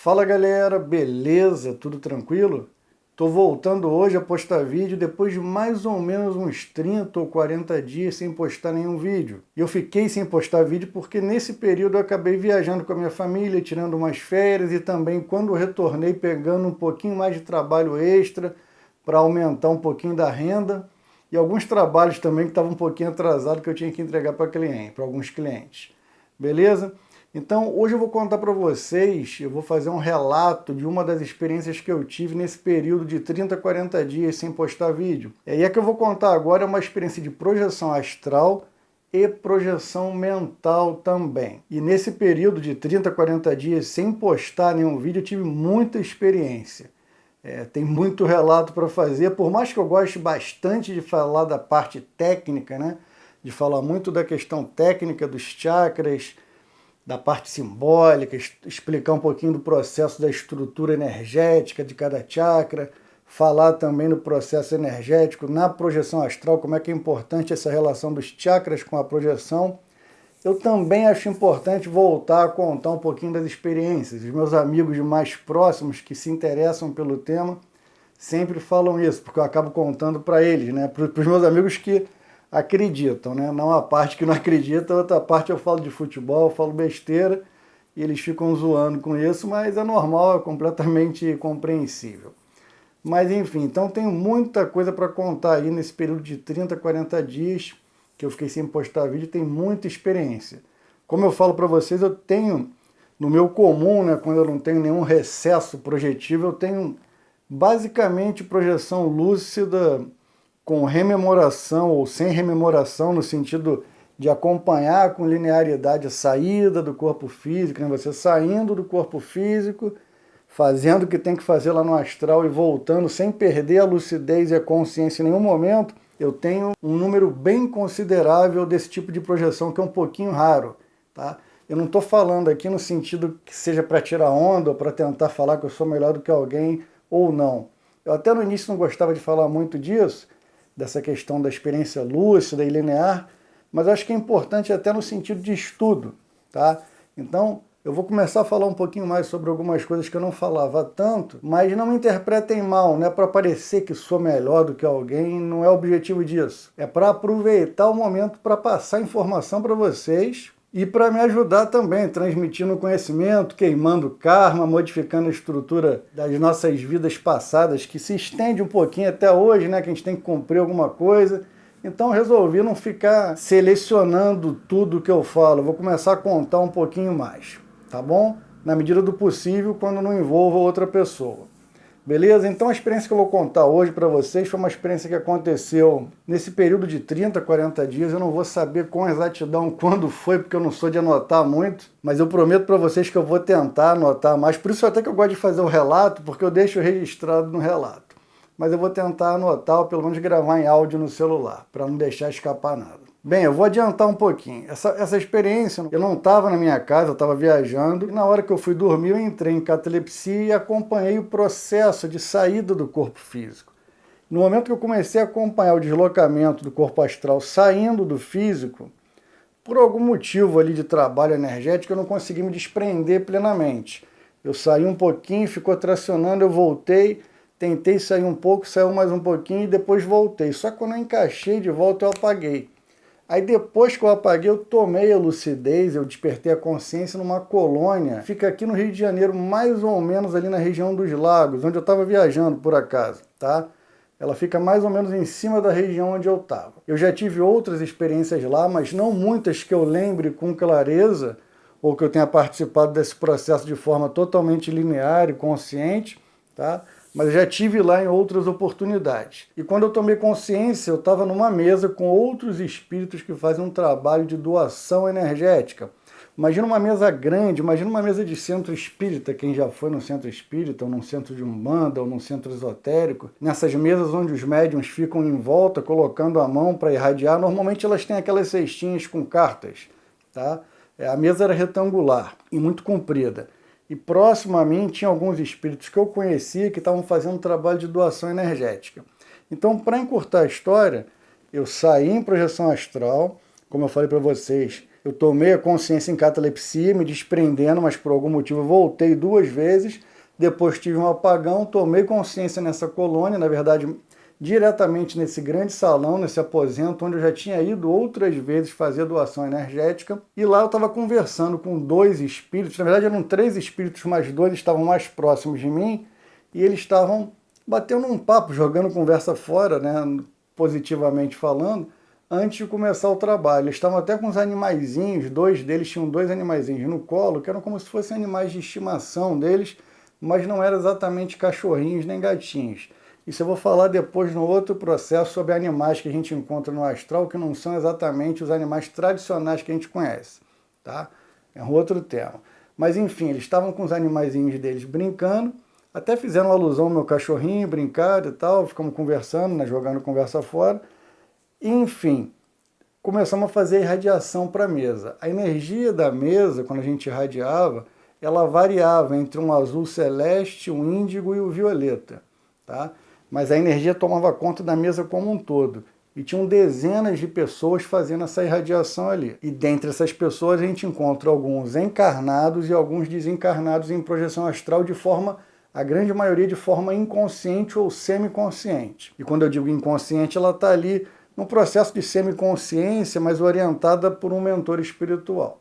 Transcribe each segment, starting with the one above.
Fala galera, beleza? Tudo tranquilo? Tô voltando hoje a postar vídeo depois de mais ou menos uns 30 ou 40 dias sem postar nenhum vídeo. E eu fiquei sem postar vídeo porque nesse período eu acabei viajando com a minha família, tirando umas férias e também quando eu retornei pegando um pouquinho mais de trabalho extra para aumentar um pouquinho da renda e alguns trabalhos também que estavam um pouquinho atrasados que eu tinha que entregar para alguns clientes. Beleza? Então, hoje eu vou contar para vocês, eu vou fazer um relato de uma das experiências que eu tive nesse período de 30 a 40 dias sem postar vídeo. E a que eu vou contar agora é uma experiência de projeção astral e projeção mental também. E nesse período de 30 a 40 dias sem postar nenhum vídeo, eu tive muita experiência. Tem muito relato para fazer, por mais que eu goste bastante de falar da parte técnica, né? De falar muito da questão técnica dos chakras, da parte simbólica, explicar um pouquinho do processo da estrutura energética de cada chakra, falar também do processo energético na projeção astral, como é que é importante essa relação dos chakras com a projeção. Eu também acho importante voltar a contar um pouquinho das experiências. Os meus amigos mais próximos que se interessam pelo tema sempre falam isso, porque eu acabo contando para eles, né? Para os meus amigos que acreditam, né? Não a parte que não acredita, a outra parte eu falo de futebol, eu falo besteira e eles ficam zoando com isso, mas é normal, é completamente compreensível. Mas enfim, então tenho muita coisa para contar aí nesse período de 30, 40 dias que eu fiquei sem postar vídeo, tem muita experiência. Como eu falo para vocês, eu tenho no meu comum, né, quando eu não tenho nenhum recesso projetivo, eu tenho basicamente projeção lúcida com rememoração ou sem rememoração, no sentido de acompanhar com linearidade a saída do corpo físico, né? Você saindo do corpo físico, fazendo o que tem que fazer lá no astral e voltando sem perder a lucidez e a consciência em nenhum momento. Eu tenho um número bem considerável desse tipo de projeção, que é um pouquinho raro, tá? Eu não estou falando aqui no sentido que seja para tirar onda ou para tentar falar que eu sou melhor do que alguém ou não. Eu até no início não gostava de falar muito disso, dessa questão da experiência lúcida e linear, mas acho que é importante até no sentido de estudo, tá? Então, eu vou começar a falar um pouquinho mais sobre algumas coisas que eu não falava tanto, mas não me interpretem mal, não é para parecer que sou melhor do que alguém, não é o objetivo disso. É para aproveitar o momento para passar informação para vocês e para me ajudar também, transmitindo conhecimento, queimando karma, modificando a estrutura das nossas vidas passadas, que se estende um pouquinho até hoje, né? Que a gente tem que cumprir alguma coisa. Então resolvi não ficar selecionando tudo que eu falo. Vou começar a contar um pouquinho mais, tá bom? Na medida do possível, quando não envolva outra pessoa. Beleza? Então a experiência que eu vou contar hoje para vocês foi uma experiência que aconteceu nesse período de 30, 40 dias. Eu não vou saber com exatidão quando foi, porque eu não sou de anotar muito, mas eu prometo para vocês que eu vou tentar anotar mais. Por isso até que eu gosto de fazer o relato, porque eu deixo registrado no relato. Mas eu vou tentar anotar, ou pelo menos gravar em áudio no celular, para não deixar escapar nada. Bem, eu vou adiantar um pouquinho. Essa experiência, eu não estava na minha casa, eu estava viajando, e na hora que eu fui dormir, eu entrei em catalepsia e acompanhei o processo de saída do corpo físico. No momento que eu comecei a acompanhar o deslocamento do corpo astral saindo do físico, por algum motivo ali de trabalho energético, eu não consegui me desprender plenamente. Eu saí um pouquinho, ficou tracionando, eu voltei, tentei sair um pouco, saiu mais um pouquinho e depois voltei. Só que quando eu encaixei de volta, eu apaguei. Aí depois que eu apaguei, eu tomei a lucidez, eu despertei a consciência numa colônia. Fica aqui no Rio de Janeiro, mais ou menos ali na região dos Lagos, onde eu estava viajando por acaso, tá? Ela fica mais ou menos em cima da região onde eu estava. Eu já tive outras experiências lá, mas não muitas que eu lembre com clareza, ou que eu tenha participado desse processo de forma totalmente linear e consciente, tá? Mas eu já tive lá em outras oportunidades. E quando eu tomei consciência, eu estava numa mesa com outros espíritos que fazem um trabalho de doação energética. Imagina uma mesa grande, imagina uma mesa de centro espírita, quem já foi no centro espírita, ou num centro de umbanda, ou num centro esotérico. Nessas mesas onde os médiuns ficam em volta, colocando a mão para irradiar, normalmente elas têm aquelas cestinhas com cartas, tá? A mesa era retangular e muito comprida. E próximo a mim tinha alguns espíritos que eu conhecia que estavam fazendo um trabalho de doação energética. Então, para encurtar a história, eu saí em projeção astral, como eu falei para vocês, Eu tomei a consciência em catalepsia, me desprendendo, mas por algum motivo eu voltei 2 vezes. Depois tive um apagão, tomei consciência nessa colônia, na verdade, diretamente nesse grande salão, nesse aposento, onde eu já tinha ido outras vezes fazer doação energética. E lá eu estava conversando com 2 espíritos, na verdade eram 3 espíritos, mas 2 estavam mais próximos de mim, e eles estavam batendo um papo, jogando conversa fora, né, positivamente falando, antes de começar o trabalho. Eles estavam até com os animaizinhos, 2 deles tinham 2 animaizinhos no colo, que eram como se fossem animais de estimação deles, mas não eram exatamente cachorrinhos nem gatinhos. Isso eu vou falar depois no outro processo sobre animais que a gente encontra no astral, que não são exatamente os animais tradicionais que a gente conhece, tá? É um outro tema. Mas enfim, eles estavam com os animaizinhos deles brincando, até fizeram alusão ao meu cachorrinho, brincaram e tal, ficamos conversando, né, jogando conversa fora. Enfim, começamos a fazer irradiação para a mesa. A energia da mesa, quando a gente irradiava, ela variava entre um azul celeste, um índigo e o violeta, tá? Mas a energia tomava conta da mesa como um todo. E tinham dezenas de pessoas fazendo essa irradiação ali. E dentre essas pessoas a gente encontra alguns encarnados e alguns desencarnados em projeção astral a grande maioria de forma inconsciente ou semiconsciente. E quando eu digo inconsciente, ela está ali no processo de semiconsciência, mas orientada por um mentor espiritual.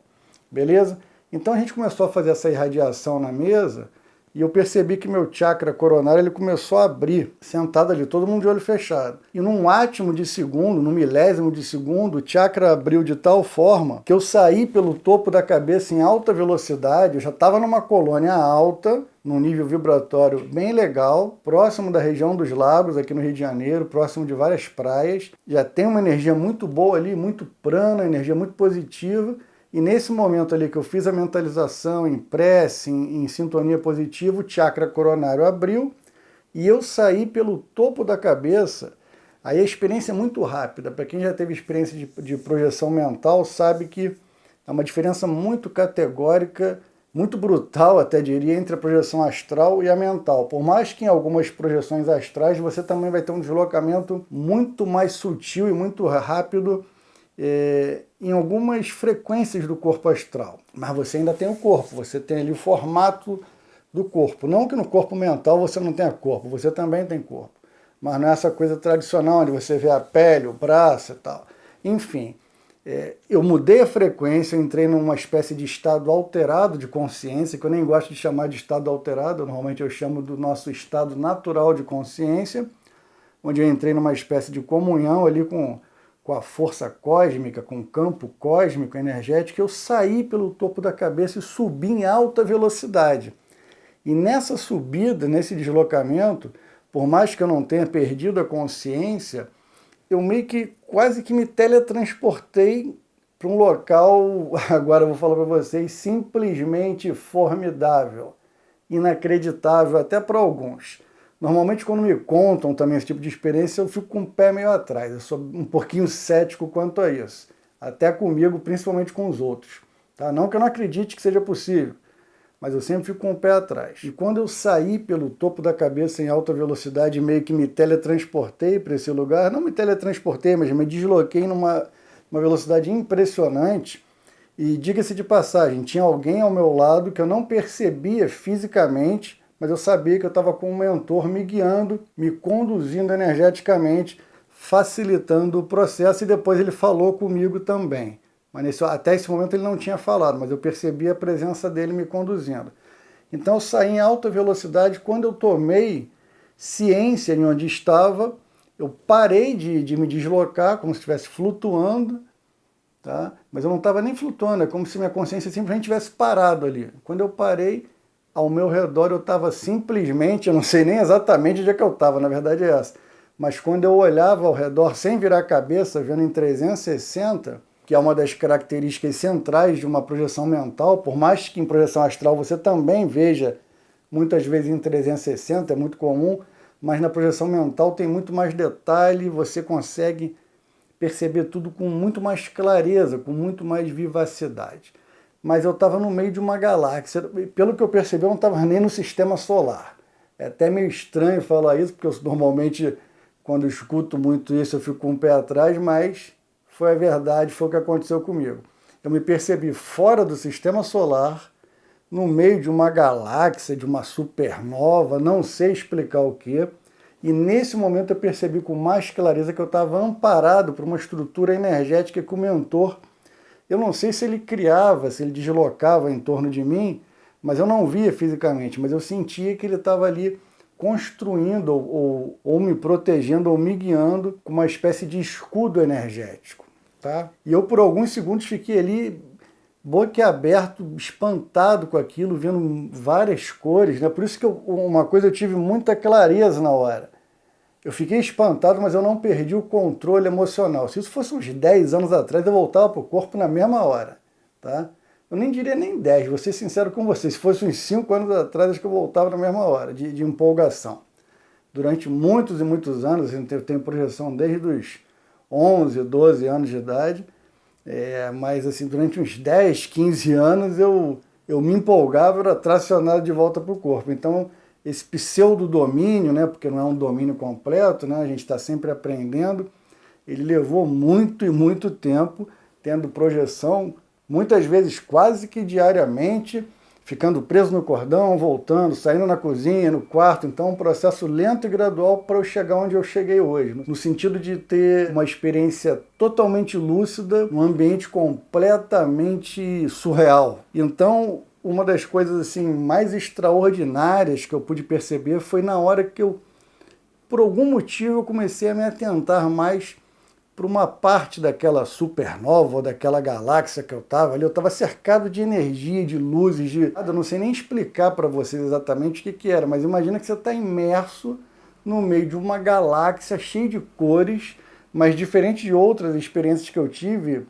Beleza? Então a gente começou a fazer essa irradiação na mesa e eu percebi que meu chakra coronário ele começou a abrir, sentado ali, todo mundo de olho fechado. E num átimo de segundo, num milésimo de segundo, o chakra abriu de tal forma que eu saí pelo topo da cabeça em alta velocidade, eu já estava numa colônia alta, num nível vibratório bem legal, próximo da região dos lagos, aqui no Rio de Janeiro, próximo de várias praias. Já tem uma energia muito boa ali, muito prana, energia muito positiva. E nesse momento ali que eu fiz a mentalização em prece, em sintonia positiva, o chakra coronário abriu e eu saí pelo topo da cabeça. Aí a experiência é muito rápida. Para quem já teve experiência de projeção mental, sabe que é uma diferença muito categórica, muito brutal, até diria, entre a projeção astral e a mental. Por mais que em algumas projeções astrais você também vai ter um deslocamento muito mais sutil e muito rápido em algumas frequências do corpo astral. Mas você ainda tem o corpo, você tem ali o formato do corpo. Não que no corpo mental você não tenha corpo, você também tem corpo. Mas não é essa coisa tradicional, onde você vê a pele, o braço e tal. Enfim, eu mudei a frequência, entrei numa espécie de estado alterado de consciência, que eu nem gosto de chamar de estado alterado, normalmente eu chamo do nosso estado natural de consciência, onde eu entrei numa espécie de comunhão ali com a força cósmica, com o campo cósmico energético. Eu saí pelo topo da cabeça e subi em alta velocidade. E nessa subida, nesse deslocamento, por mais que eu não tenha perdido a consciência, eu meio que quase que me teletransportei para um local, agora eu vou falar para vocês, simplesmente formidável, inacreditável até para alguns. Normalmente quando me contam também esse tipo de experiência, eu fico com o pé meio atrás, eu sou um pouquinho cético quanto a isso, até comigo, principalmente com os outros. Tá? Não que eu não acredite que seja possível, mas eu sempre fico com o pé atrás. E quando eu saí pelo topo da cabeça em alta velocidade, meio que me teletransportei para esse lugar, não me teletransportei, mas me desloquei numa velocidade impressionante. E diga-se de passagem, tinha alguém ao meu lado que eu não percebia fisicamente, mas eu sabia que eu estava com um mentor me guiando, me conduzindo energeticamente, facilitando o processo, e depois ele falou comigo também. Mas até esse momento ele não tinha falado, mas eu percebi a presença dele me conduzindo. Então eu saí em alta velocidade. Quando eu tomei ciência de onde estava, eu parei de me deslocar, como se estivesse flutuando, tá? Mas eu não estava nem flutuando, é como se minha consciência simplesmente tivesse parado ali. Quando eu parei, ao meu redor eu estava simplesmente, eu não sei nem exatamente onde é que eu estava, na verdade é essa, mas quando eu olhava ao redor sem virar a cabeça, vendo em 360, que é uma das características centrais de uma projeção mental, por mais que em projeção astral você também veja muitas vezes em 360, é muito comum, mas na projeção mental tem muito mais detalhe, você consegue perceber tudo com muito mais clareza, com muito mais vivacidade. Mas eu estava no meio de uma galáxia, pelo que eu percebi eu não estava nem no sistema solar. É até meio estranho falar isso, porque eu normalmente, quando eu escuto muito isso, eu fico com o pé atrás, mas foi a verdade, foi o que aconteceu comigo. eu me percebi fora do sistema solar, no meio de uma galáxia, de uma supernova, não sei explicar o quê. E nesse momento eu percebi com mais clareza que eu estava amparado por uma estrutura energética que o mentor, eu não sei se ele criava, se ele deslocava em torno de mim, mas eu não via fisicamente, mas eu sentia que ele estava ali construindo ou me protegendo ou me guiando com uma espécie de escudo energético. Tá? E eu por alguns segundos fiquei ali boquiaberto, espantado com aquilo, vendo várias cores, né? Por isso que uma coisa eu tive muita clareza na hora. Eu fiquei espantado, mas eu não perdi o controle emocional. Se isso fosse uns 10 anos atrás, eu voltava para o corpo na mesma hora. Tá? Eu nem diria nem 10, vou ser sincero com vocês. Se fosse uns 5 anos atrás, acho que eu voltava na mesma hora, de empolgação. Durante muitos e muitos anos, eu tenho projeção desde os 11, 12 anos de idade, mas assim, durante uns 10, 15 anos eu me empolgava, era tracionado de volta para o corpo. Então, esse pseudo-domínio, né, porque não é um domínio completo, né, a gente está sempre aprendendo, ele levou muito e muito tempo, tendo projeção, muitas vezes quase que diariamente, ficando preso no cordão, voltando, saindo na cozinha, no quarto. Então, um processo lento e gradual para eu chegar onde eu cheguei hoje, no sentido de ter uma experiência totalmente lúcida, um ambiente completamente surreal. Então, uma das coisas assim mais extraordinárias que eu pude perceber foi na hora que eu, por algum motivo, eu comecei a me atentar mais para uma parte daquela supernova, ou daquela galáxia que eu estava ali. Eu estava cercado de energia, de luzes, eu não sei nem explicar para vocês exatamente o que era, mas imagina que você está imerso no meio de uma galáxia cheia de cores, mas diferente de outras experiências que eu tive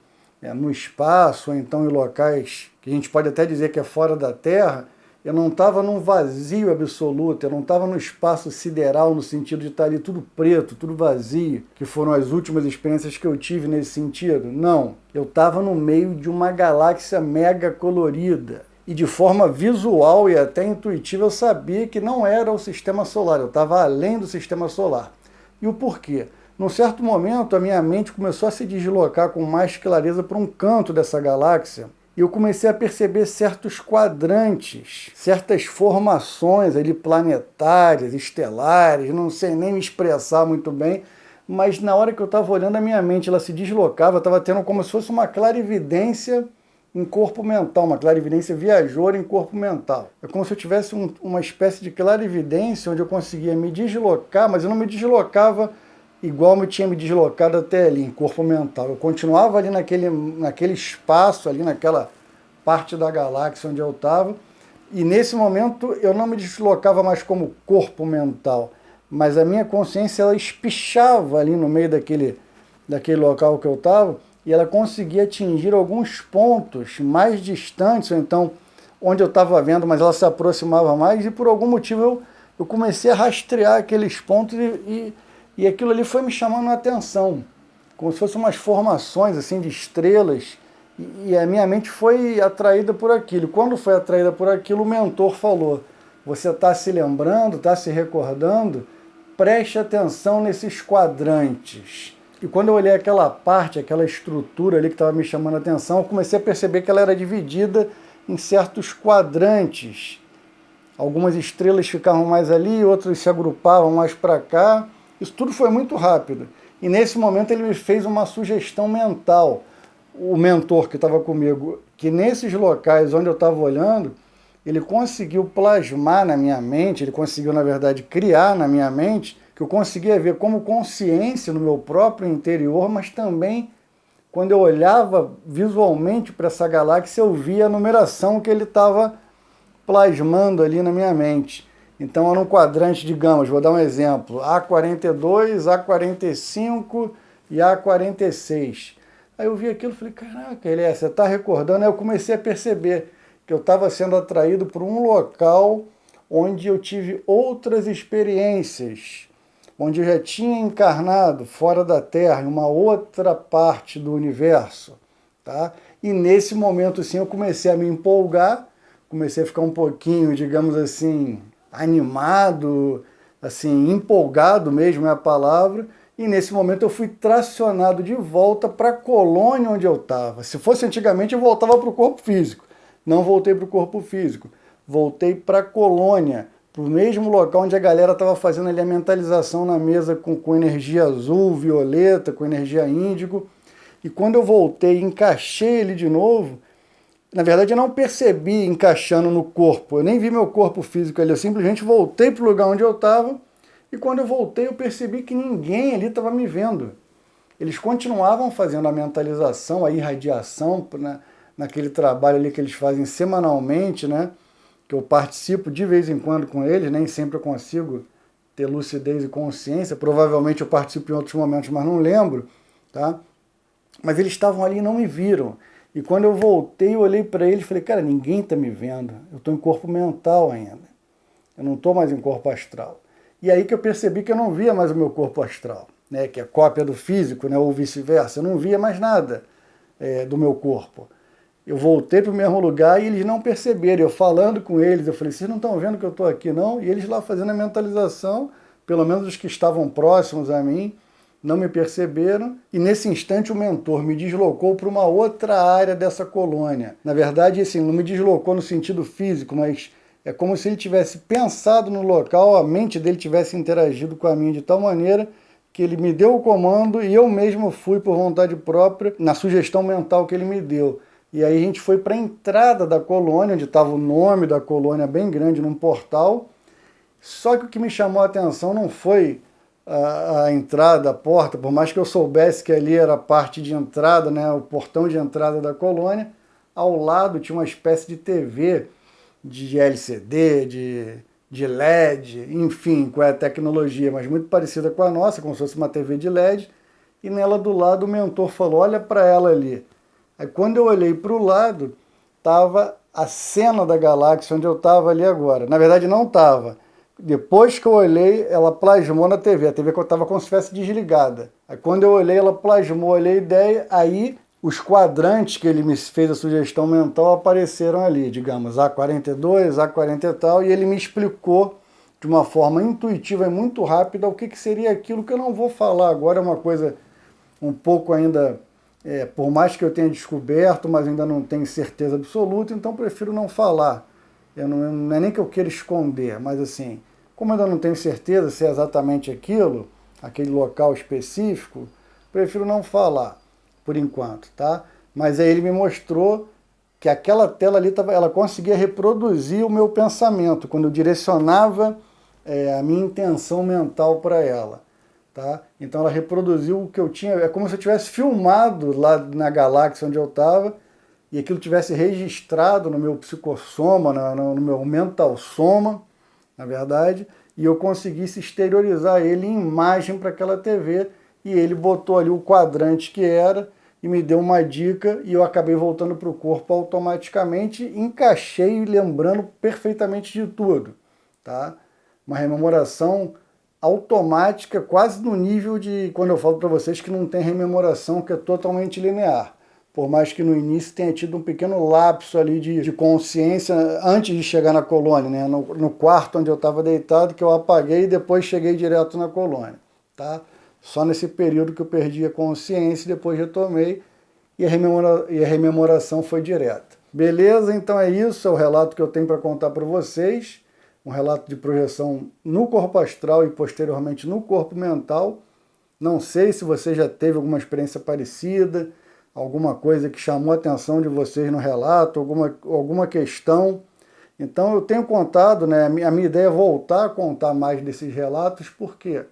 no espaço, ou então em locais que a gente pode até dizer que é fora da Terra. Eu não estava num vazio absoluto, eu não estava no espaço sideral, no sentido de estar ali tudo preto, tudo vazio, que foram as últimas experiências que eu tive nesse sentido. Não, eu estava no meio de uma galáxia mega colorida. E de forma visual e até intuitiva eu sabia que não era o sistema solar, eu estava além do sistema solar. E o porquê? Num certo momento a minha mente começou a se deslocar com mais clareza para um canto dessa galáxia, e eu comecei a perceber certos quadrantes, certas formações ali planetárias, estelares, não sei nem me expressar muito bem, mas na hora que eu estava olhando a minha mente, ela se deslocava, estava tendo como se fosse uma clarividência em corpo mental, uma clarividência viajoura em corpo mental. É como se eu tivesse uma espécie de clarividência onde eu conseguia me deslocar, mas eu não me deslocava igual eu tinha me deslocado até ali, em corpo mental. Eu continuava ali naquele espaço, ali naquela parte da galáxia onde eu estava, e nesse momento eu não me deslocava mais como corpo mental, mas a minha consciência ela espichava ali no meio daquele local que eu estava, e ela conseguia atingir alguns pontos mais distantes, ou então onde eu estava vendo, mas ela se aproximava mais, e por algum motivo eu comecei a rastrear aqueles pontos e aquilo ali foi me chamando a atenção, como se fossem umas formações assim de estrelas, e a minha mente foi atraída por aquilo. Quando foi atraída por aquilo, o mentor falou: você está se lembrando, está se recordando? Preste atenção nesses quadrantes. E quando eu olhei aquela parte, aquela estrutura ali que estava me chamando a atenção, eu comecei a perceber que ela era dividida em certos quadrantes. Algumas estrelas ficavam mais ali, outras se agrupavam mais para cá. Isso tudo foi muito rápido. E nesse momento ele me fez uma sugestão mental, o mentor que estava comigo, que nesses locais onde eu estava olhando, ele conseguiu plasmar na minha mente, ele conseguiu, na verdade, criar na minha mente, que eu conseguia ver como consciência no meu próprio interior, mas também, quando eu olhava visualmente para essa galáxia, eu via a numeração que ele estava plasmando ali na minha mente. Então era um quadrante, digamos, vou dar um exemplo, A42, A45 e A46. Aí eu vi aquilo e falei: caraca, Elias, você está recordando? Aí eu comecei a perceber que eu estava sendo atraído por um local onde eu tive outras experiências, onde eu já tinha encarnado fora da Terra, em uma outra parte do universo. Tá? E nesse momento, sim, eu comecei a me empolgar, comecei a ficar um pouquinho, digamos assim, animado, assim, empolgado mesmo é a palavra, E nesse momento eu fui tracionado de volta para a colônia onde eu estava. Se fosse antigamente, eu voltava para o corpo físico. Não voltei para o corpo físico. Voltei para a colônia, para o mesmo local onde a galera estava fazendo ali a mentalização na mesa com energia azul, violeta, com energia índigo. E quando eu voltei e encaixei ele de novo, na verdade eu não percebi encaixando no corpo. Eu nem vi meu corpo físico ali. Eu simplesmente voltei para o lugar onde eu estava. E quando eu voltei, eu percebi que ninguém ali estava me vendo. Eles continuavam fazendo a mentalização, a irradiação, né, naquele trabalho ali que eles fazem semanalmente, né, que eu participo de vez em quando com eles, nem sempre eu consigo ter lucidez e consciência, provavelmente eu participo em outros momentos, mas não lembro, tá? Mas eles estavam ali e não me viram. E quando eu voltei, eu olhei para eles e falei, cara, ninguém está me vendo, eu estou em corpo mental ainda, eu não estou mais em corpo astral. E aí que eu percebi que eu não via mais o meu corpo astral, né, que é cópia do físico, né, ou vice-versa. Eu não via mais nada do meu corpo. Eu voltei para o mesmo lugar e eles não perceberam. Eu falando com eles, eu falei, vocês não estão vendo que eu estou aqui não? E eles lá fazendo a mentalização, pelo menos os que estavam próximos a mim, não me perceberam. E nesse instante o mentor me deslocou para uma outra área dessa colônia. Na verdade, assim, não me deslocou no sentido físico, mas é como se ele tivesse pensado no local, a mente dele tivesse interagido com a minha de tal maneira que ele me deu o comando e eu mesmo fui por vontade própria na sugestão mental que ele me deu. E aí a gente foi para a entrada da colônia, onde estava o nome da colônia bem grande num portal. Só que o que me chamou a atenção não foi a entrada, a porta, por mais que eu soubesse que ali era a parte de entrada, né, o portão de entrada da colônia. Ao lado tinha uma espécie de TV de LCD, de LED, enfim, com a tecnologia, mas muito parecida com a nossa, como se fosse uma TV de LED, e nela do lado o mentor falou, olha para ela ali. Aí quando eu olhei para o lado, estava a cena da galáxia onde eu estava ali agora. Na verdade não estava. Depois que eu olhei, ela plasmou na TV, a TV que eu estava como se estivesse desligada. Aí quando eu olhei, ela plasmou ali a ideia, aí os quadrantes que ele me fez a sugestão mental apareceram ali, digamos, A42, A40 e tal, e ele me explicou de uma forma intuitiva e muito rápida o que seria aquilo que eu não vou falar agora, é uma coisa um pouco ainda, por mais que eu tenha descoberto, mas ainda não tenho certeza absoluta, então prefiro não falar. Não é nem que eu queira esconder, mas assim, como eu ainda não tenho certeza se é exatamente aquilo, aquele local específico, prefiro não falar por enquanto, tá? Mas aí ele me mostrou que aquela tela ali, ela conseguia reproduzir o meu pensamento, quando eu direcionava a minha intenção mental para ela, tá? Então ela reproduziu o que eu tinha, é como se eu tivesse filmado lá na galáxia onde eu estava, e aquilo tivesse registrado no meu psicossoma, no meu mental soma, na verdade, e eu conseguisse exteriorizar ele em imagem para aquela TV, e ele botou ali o quadrante que era, e me deu uma dica, e eu acabei voltando para o corpo automaticamente, encaixei lembrando perfeitamente de tudo, tá? Uma rememoração automática, quase no nível de, quando eu falo para vocês que não tem rememoração, que é totalmente linear. Por mais que no início tenha tido um pequeno lapso ali de consciência antes de chegar na colônia, né? No quarto onde eu estava deitado, que eu apaguei e depois cheguei direto na colônia, tá? Só nesse período que eu perdi a consciência, depois retomei e a rememoração foi direta. Beleza? Então é isso, é o relato que eu tenho para contar para vocês. Um relato de projeção no corpo astral e posteriormente no corpo mental. Não sei se você já teve alguma experiência parecida, alguma coisa que chamou a atenção de vocês no relato, alguma questão. Então eu tenho contado, né? A minha ideia é voltar a contar mais desses relatos, por quê?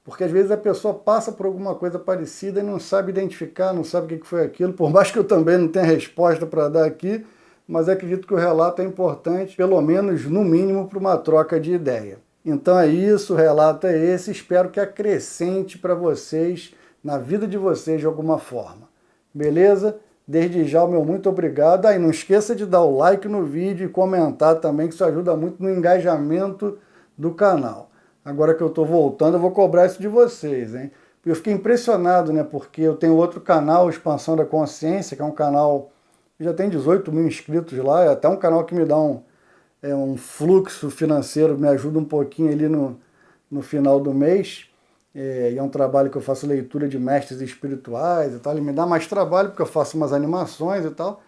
Porque às vezes a pessoa passa por alguma coisa parecida e não sabe identificar, não sabe o que foi aquilo, por mais que eu também não tenha resposta para dar aqui, mas acredito que o relato é importante, pelo menos no mínimo, para uma troca de ideia. Então é isso, o relato é esse, espero que acrescente para vocês, na vida de vocês de alguma forma. Beleza? Desde já o meu muito obrigado. Aí não esqueça de dar o like no vídeo e comentar também, que isso ajuda muito no engajamento do canal. Agora que eu estou voltando, eu vou cobrar isso de vocês, hein? Eu fiquei impressionado, né? Porque eu tenho outro canal, Expansão da Consciência, que é um canal que já tem 18 mil inscritos lá, é até um canal que me dá um fluxo financeiro, me ajuda um pouquinho ali no final do mês. e é um trabalho que eu faço leitura de mestres espirituais e tal. Ele me dá mais trabalho porque eu faço umas animações e tal,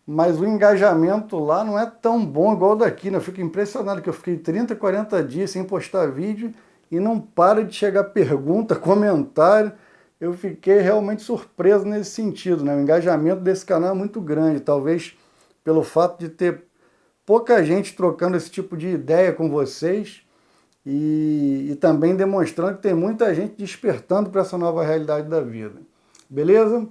mas o engajamento lá não é tão bom igual o daqui, né? Eu fico impressionado que eu fiquei 30, 40 dias sem postar vídeo e não para de chegar pergunta, comentário. Eu fiquei realmente surpreso nesse sentido, né? O engajamento desse canal é muito grande, talvez pelo fato de ter pouca gente trocando esse tipo de ideia com vocês e também demonstrando que tem muita gente despertando para essa nova realidade da vida. Beleza?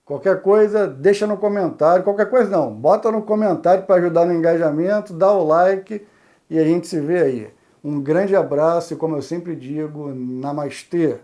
Qualquer coisa, deixa no comentário. Qualquer coisa não, bota no comentário para ajudar no engajamento, dá o like e a gente se vê aí. Um grande abraço e, como eu sempre digo, namastê!